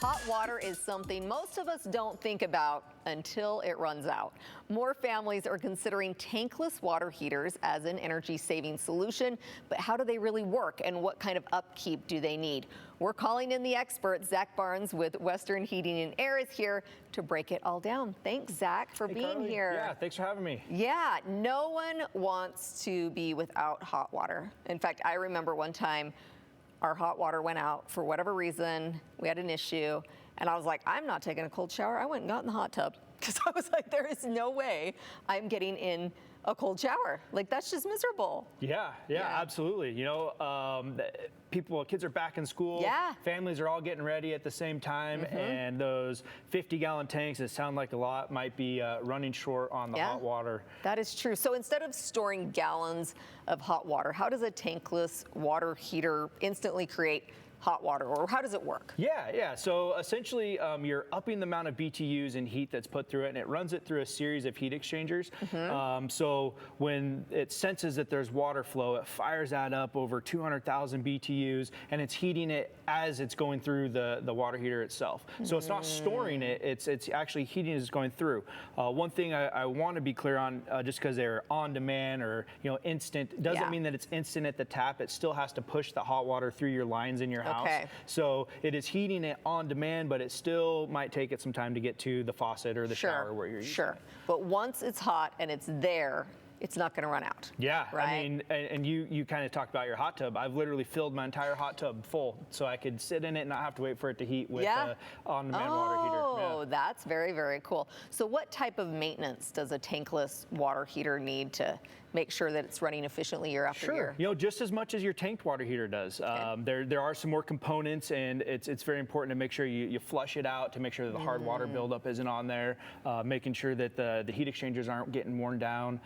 Hot water is something most of us don't think about until it runs out. More families are considering tankless water heaters as an energy-saving solution, but how do they really work and what kind of upkeep do they need? We're calling in the expert. Zach Barnes with Western Heating and Air is here to break it all down. Thanks, Zach, for being Carly. here. Yeah, thanks for having me. Yeah, no one wants to be without hot water. In fact, I remember one time our hot water went out for whatever reason. We had an issue, and I was like, I'm not taking a cold shower. I went and got in the hot tub because I was like, there is no way I'm getting in a cold shower. Like, that's just miserable. Yeah, absolutely. You know, kids are back in school. Yeah. Families are all getting ready at the same time, and those 50-gallon tanks that sound like a lot might be running short on the hot water. That is true. So instead of storing gallons of hot water, how does a tankless water heater instantly create hot water, or how does it work? Yeah. So essentially, you're upping the amount of BTUs in heat that's put through it, and it runs it through a series of heat exchangers. So when it senses that there's water flow, it fires that up over 200,000 BTUs, and it's heating it as it's going through the water heater itself. So it's not storing it; it's actually heating as it's going through. One thing I want to be clear on, just because they're on demand or instant, doesn't mean that it's instant at the tap. It still has to push the hot water through your lines in your house. Okay. So it is heating it on demand, but it still might take it some time to get to the faucet or the shower where you're using it. But once it's hot and it's there, it's not going to run out. Yeah, right? I mean, and you kind of talked about your hot tub. I've literally filled my entire hot tub full so I could sit in it and not have to wait for it to heat with on-demand water heater. Oh, that's very, very cool. So what type of maintenance does a tankless water heater need to make sure that it's running efficiently year after year? You know, just as much as your tanked water heater does. There are some more components, and it's very important to make sure you flush it out to make sure that the hard water buildup isn't on there, making sure that the heat exchangers aren't getting worn down,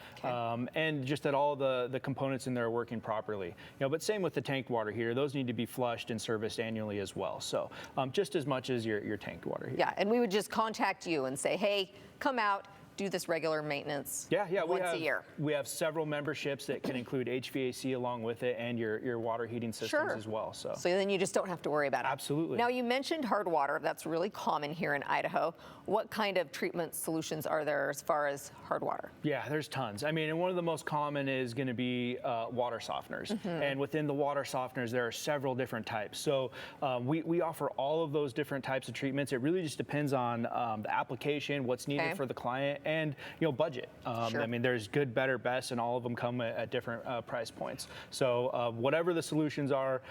and just that all the components in there are working properly. But same with the tanked water heater; those need to be flushed and serviced annually as well. So just as much as your tanked water heater. Yeah, and we would just contact you and say, hey, come out, do this regular maintenance once a year. We have several memberships that can include HVAC along with it and your water heating systems as well. So then you just don't have to worry about it. Absolutely. Now, you mentioned hard water. That's really common here in Idaho. What kind of treatment solutions are there as far as hard water? Yeah, there's tons. I mean, and one of the most common is going to be water softeners. And within the water softeners, there are several different types. So we offer all of those different types of treatments. It really just depends on the application, what's needed for the client, and budget. I mean, there's good, better, best, and all of them come at different price points. So whatever the solutions are,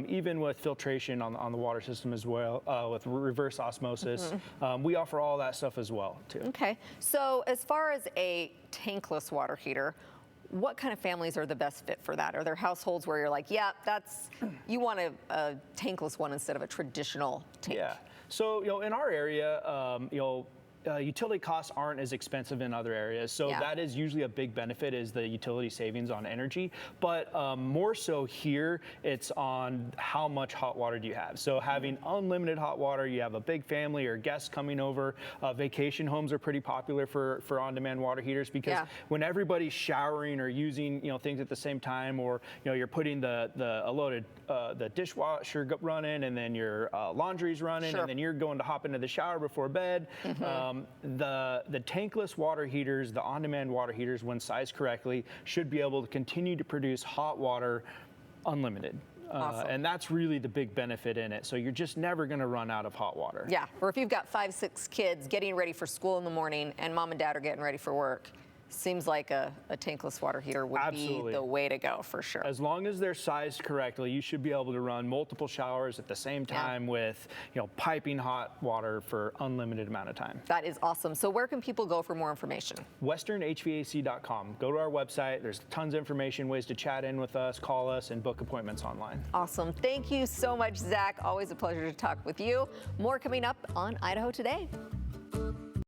even with filtration on the water system as well, with reverse osmosis, we offer all that stuff as well too. Okay. So as far as a tankless water heater, what kind of families are the best fit for that? Are there households where you're like, yeah, you want a tankless one instead of a traditional tank? Yeah. So in our area, utility costs aren't as expensive in other areas, so that is usually a big benefit, is the utility savings on energy. But more so here, it's on how much hot water do you have. So having unlimited hot water, you have a big family or guests coming over. Vacation homes are pretty popular for on-demand water heaters, because when everybody's showering or using things at the same time, or you're putting the dishwasher running, and then your laundry's running, and then you're going to hop into the shower before bed. The tankless water heaters, the on-demand water heaters, when sized correctly, should be able to continue to produce hot water unlimited. Awesome. And that's really the big benefit in it. So you're just never going to run out of hot water. Yeah, or if you've got 5, 6 kids getting ready for school in the morning and mom and dad are getting ready for work, seems like a tankless water heater would be the way to go for sure. As long as they're sized correctly, you should be able to run multiple showers at the same time with piping hot water for unlimited amount of time. That is awesome. So where can people go for more information? westernhvac.com. Go to our website. There's tons of information, ways to chat in with us, call us, and book appointments online. Awesome. Thank you so much, Zach. Always a pleasure to talk with you. More coming up on Idaho Today.